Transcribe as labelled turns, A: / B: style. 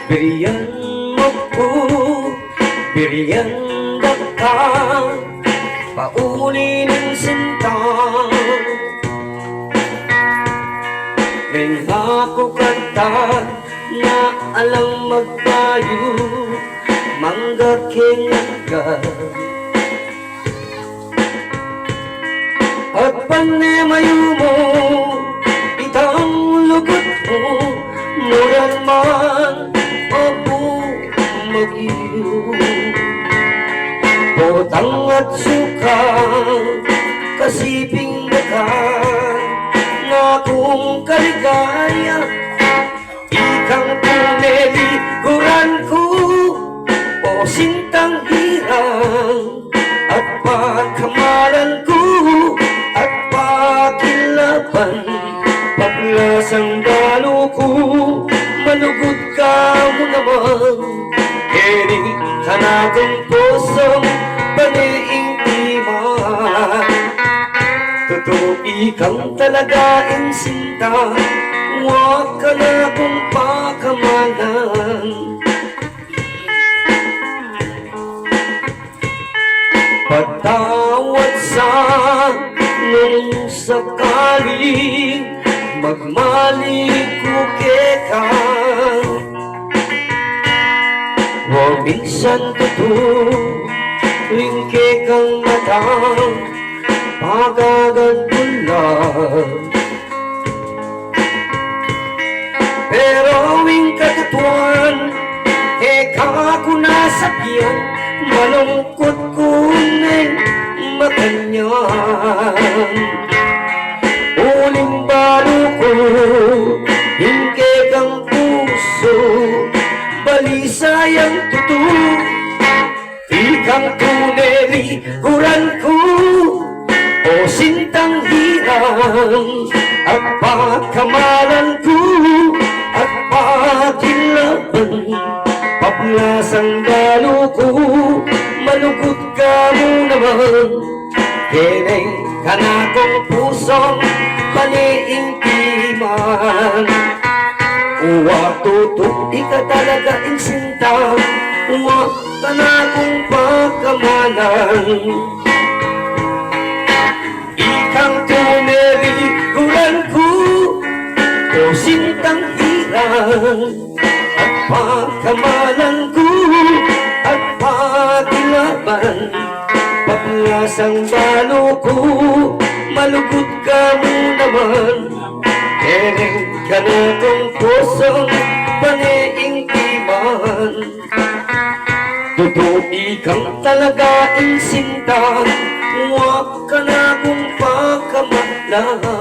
A: Biriyan mo po, biriyan ka, pauli ng sinta. May ako kanta na alam magpayo, mangga kinangga. At panemayo mo, itang lugot mo, muran man ako mag-iyo. Botang at suka, kasiping baka, na kung kaligaya, ikang puneliguran ko, o sintang hirang, at pagkamalan ko, at pakilaban, paglasang dalo ko, manugod ka mo naman, kini ka na kong pusong paniintiman. Totoo ikang talaga insinta, huwag ka na kong pakamalan. Patawad sa nung sakaling magmalikukit ka. Huwag minsan tuturing kang matang pagagantulan. Pero wing katutuan, eka ko nasakyan, malungkot kunin makanyan. Uling balo ko, hingke kang puso, balisayang tutu, ikang tuneliguran ko, o sintang hirang, at pagkamalan ko, at pakilaban, paglasang dalo ko, malugod ka mo naman, kinay ka na kong pusong paniintiman. Huwag tututi ka talaga insinta, huwag ka na kong pagkamalan. Ikang tuneliguran ko, o sintang hirang, at pagkamalan ko, at pakilaban, paglasang dalo ko, malugod ka mo naman, kering ka na kong pusong paniintiman. Totoo ikang talaga insinta, huwag ka na kong pakamalan.